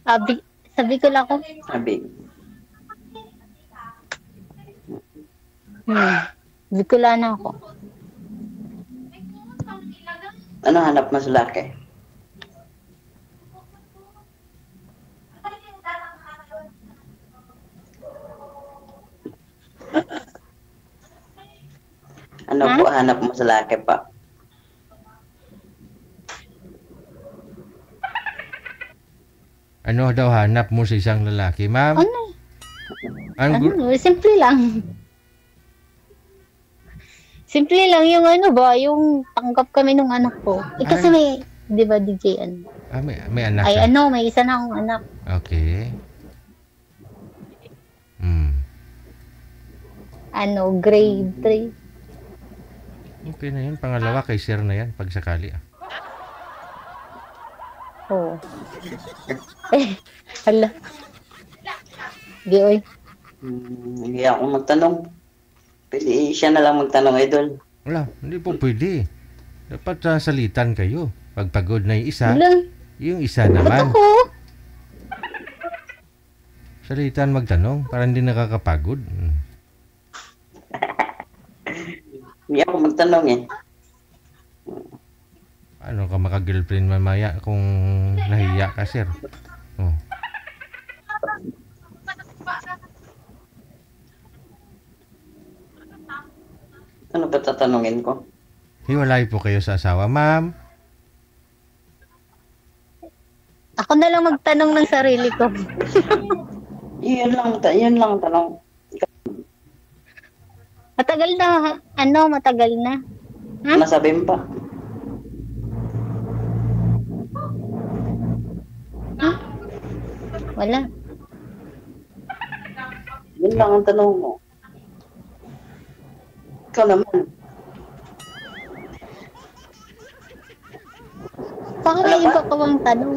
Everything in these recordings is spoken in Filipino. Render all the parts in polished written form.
Abi, sabi ko lang ako. Abi. Bicolana ako. Ano hanap mo sa laki? Ano Ha? po hanap mo sa laki pa? Ano daw hanap mo sa isang lalaki, ma'am? Ano? Ang Simple lang. Simple lang yung ano ba, yung tanggap kami nung anak ko. Kasi may, di ba DJ ano? may anak Ay ka? ano, may isa na akong anak. Okay. Ano, grade 3. Okay na yun. Pangalawa kay sir na yan, pag sakali. Oo. Hala. Gioy. Hindi ako magtanong. Pili siya na lang magtanong, idol. Wala, hindi po pwede. Dapat salitan kayo. Pag pagod na yung isa, Hala. yung isa Ba't naman. ako? Salitan magtanong para hindi nakakapagod. Hindi ako magtanong eh. Ano ka maka-girlfriend mamaya kung nahiya ka, sir? Oh. Ano ba tatanungin ko? Hiwalay po kayo sa asawa, ma'am. Ako na lang magtanong ng sarili ko. Yun lang tanong. Matagal na, matagal na. Ha? Nasabi mo pa. Wala. Yun lang ang tanong mo. Ikaw naman. Baka may iba ka pang tanong.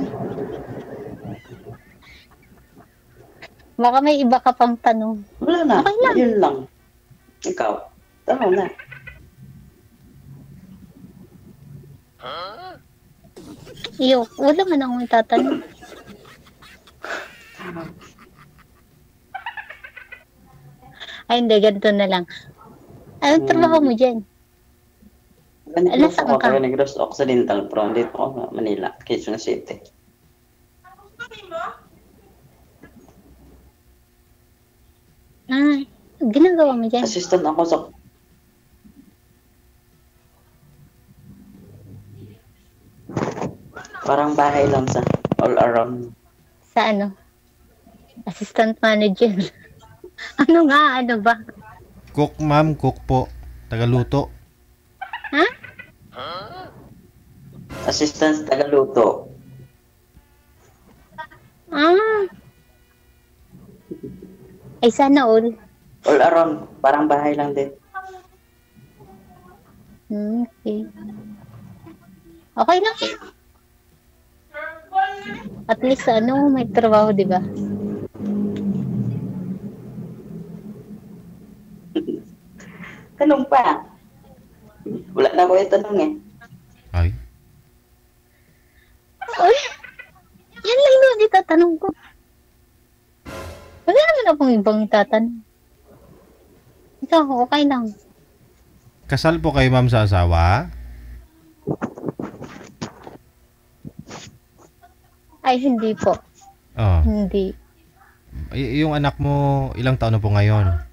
Baka may iba ka pang tanong. Wala na. Okay lang. Yun lang. Ikaw. Tanong na. Iyo, wala man akong itatanong. Ay, hindi, ganito na lang. Anong trabaho mo dyan? Negros saan ako, ka? taga Negros Occidental, pero dito ako sa Manila, Quezon City. Ginagawa mo dyan? Assistant ako sa... Parang bahay lang sa all around. Sa ano? Assistant manager. Ano nga, ano ba? Cook, ma'am. Cook po. Tagaluto. Ha? Assistant sa tagaluto. Ay, sana all. All around. Parang bahay lang din. Okay. Okay lang. At least, may trabaho, di ba? Tanong pa. Wala na ako itanong eh. Ay. Uy! Yan lang yung itatanong ko. Wala naman akong ibang itatanong. Ikaw, okay lang. Kasal po kayo, ma'am, sa asawa? Ay, hindi po. Oh. Hindi. Yung anak mo, ilang taon na po ngayon?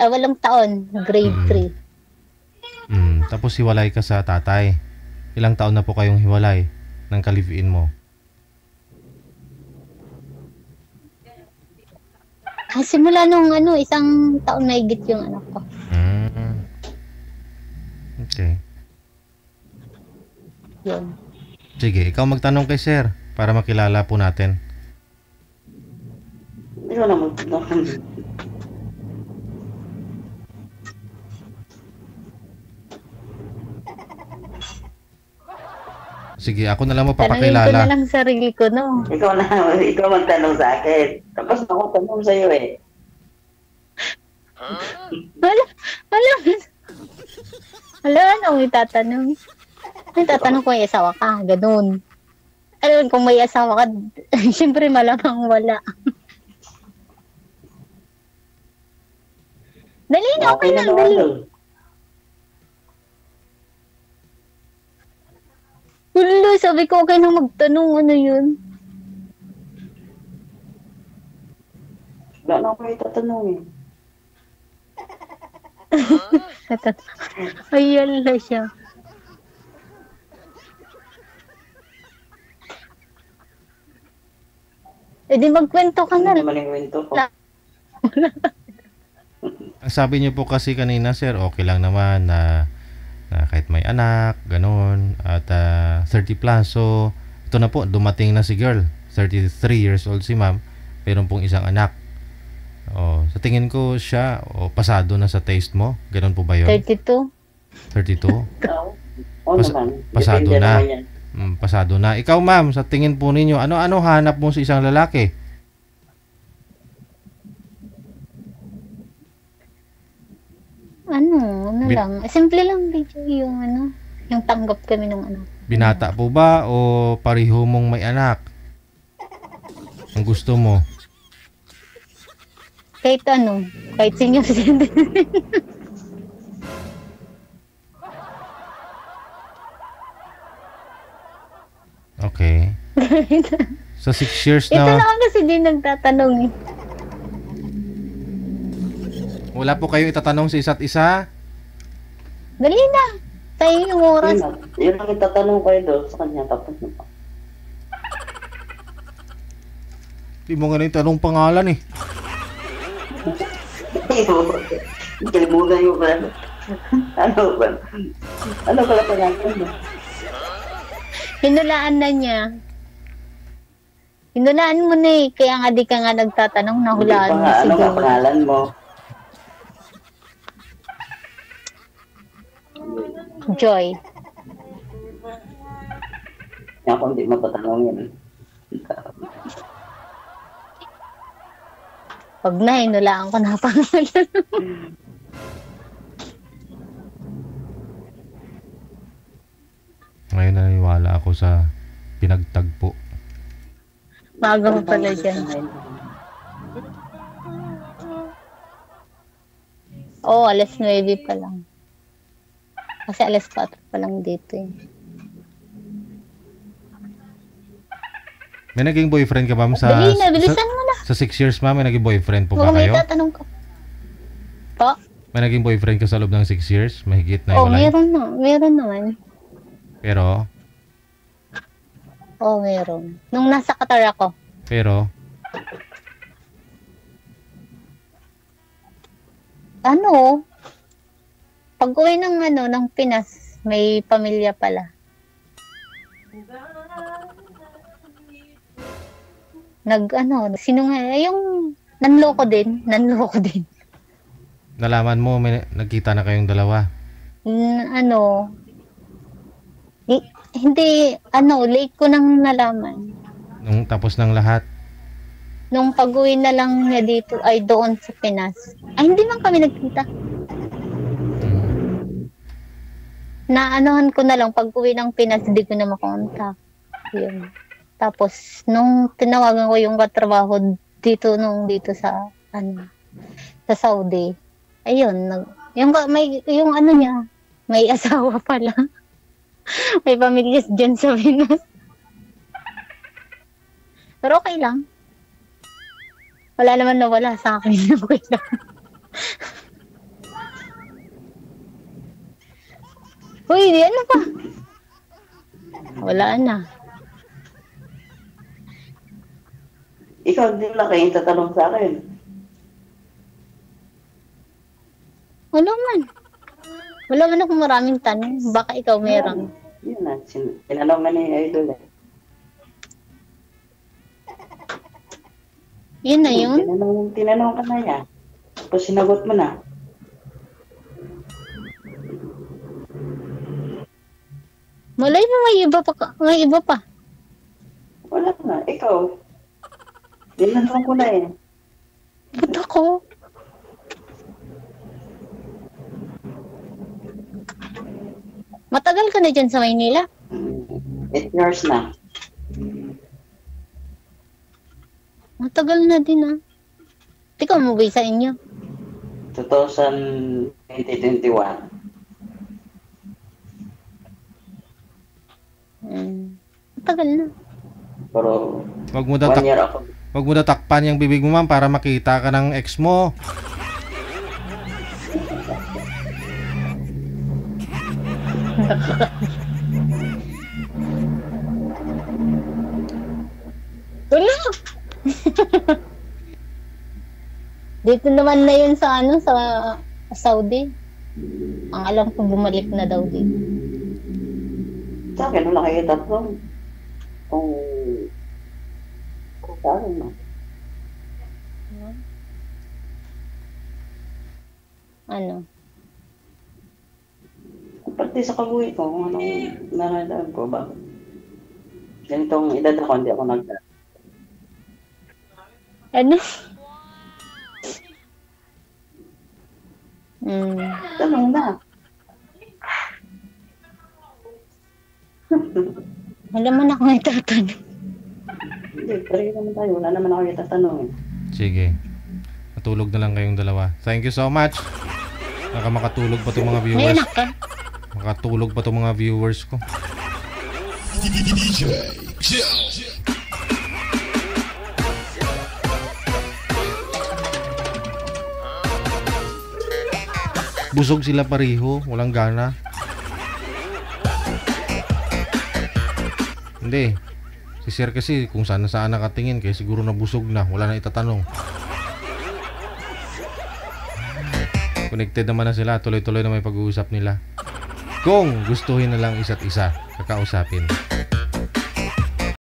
Walang taon. Grade 3. Tapos hiwalay ka sa tatay. Ilang taon na po kayong hiwalay ng ka-live-in mo? Simula nung isang taon na higit yung anak ko. Okay. Yun. Sige, ikaw magtanong kay sir para makilala po natin. Ikaw na magtanong. Sige, ako na lang Tanungin ko na magpapakilala. lang sarili ko, no? Ikaw magtanong sa akin. Tapos ako tanong sa'yo eh. Wala. Wala, anong itatanong? Ay, tatanong ko may asawa ka, ganun. Alam kung may asawa ka, syempre malamang wala. Dali na, okay lang, naman, dali. idol. Hulo, sabi ko okay na magtanong, ano yun? Wala na ako itatanong eh. Ayan na siya. E di magkwento ka na. Ano naman yung kwento ko? Ang sabi niyo po kasi kanina, sir, okay lang naman na kahit may anak, ganun, at 30 plus. So, ito na po, dumating na si girl. 33 years old si ma'am. Meron pong isang anak. Oh, sa tingin ko siya, pasado na sa taste mo. Ganun po ba yun? 32. 32? Oo naman. Pasado Depende na. naman yan. Pasado na. Ikaw, ma'am, sa tingin po ninyo, ano hanap mo sa isang lalaki? Ano lang. Simple lang video yung yung tanggap kami ng Binata po ba o pareho mong may anak? Ang gusto mo? Kahit kahit senior citizen. Okay. Sa 6 years Ito na, lang kasi din nagtatanong eh. wala po kayo itatanong sa isa't isa? Dali na. Tayo yung oras. Yun ang itatanong ko idol sa kanya. Tapos na pa. Di mo nga na yung tanong pangalan eh. Kalimutan ko pala. Ano ba? Ano pala pangalan mo? Hinulaan na niya. Hinulaan mo na eh. Kaya nga di ka nga nagtatanong, nahulaan mo Ano siguro. nga pangalan mo? Joy. Ako hindi mapatanong yan. Pag na, hinulaan ko na pangalan. Ngayon naniwala ako sa pinagtagpo. Maga mo pala dyan. Oo, alas 9 pa lang. Kasi alas 4 pa lang dito eh. May naging boyfriend ka, ma'am, sa... Dali na, bilisan mo na. Sa 6 years, ma'am, may naging boyfriend po ba Huwag may kayo? tatanong ka. Po? May naging boyfriend ka sa loob ng 6 years? Mahigit na Oo, iwalay? meron na. Meron naman. Pero, Oo, meron. Nung nasa Qatar ako. pero, Pag uwi ng Pinas, may pamilya pala. Sino nga, yung nanloko din. nalaman mo, may nagkita na kayong dalawa. Hindi, late ko nang nalaman. Nung tapos ng lahat, Nung pag-uwi na lang niya dito, ay doon sa Pinas. Ay, hindi man kami nagkita. Naanohan ko na lang, pag-uwi ng Pinas, hindi ko na makontak. Yun. Tapos, nung tinawagan ko yung katrabaho dito sa Saudi, ayun, yung niya, may asawa pala. May pamilya dyan sa Pinas. Pero okay lang. Wala naman nawala sa akin. Okay lang. Uy, ano pa? Wala na. Ikaw din lang kayo tatanong sa akin. Wala man. Wala man akong maraming tanong. Baka ikaw meron. Yun na. Tinanong na ni Idol eh. Yun na yun. Tinanong ka na niya. Tapos sinagot mo na. Malay mo may iba pa. Wala na. Ikaw. Tinanong ko na eh. Ba't ako? Matagal ka na dyan sa Maynila? 8 years na. Matagal na din ah. Di ka umuwi sa inyo? 2021. Matagal na. Pero Wag mo 1 year ako. wag mo takpan yung bibig mo, ma'am, para makita ka ng ex mo. Wala! Dito naman na yun sa ano, sa Saudi. Ang alam ko bumalik na daw dito. Sa akin, wala kayo tatlo. Kung sa akin, no? Ano? Pati sa kabuhi ko, kung anong nararamdaman ko, bakit? Ganitong edad ako, hindi ako nagda. Ano? Tanong na. Wala man ako itatanong. Hindi, pareho naman tayo. Wala naman ako itatanong. Sige. Matulog na lang kayong dalawa. Thank you so much. Makatulog pa itong mga May viewers. anak ka? Makatulog pa itong mga viewers ko. Busog sila pareho. Walang gana. Hindi. Si Sir kasi kung saan na saan nakatingin kaya siguro nabusog na. Wala na itatanong. Connected naman na sila. Tuloy-tuloy na may pag-uusap nila. Kung gustuhin na lang isa't isa, kakausapin.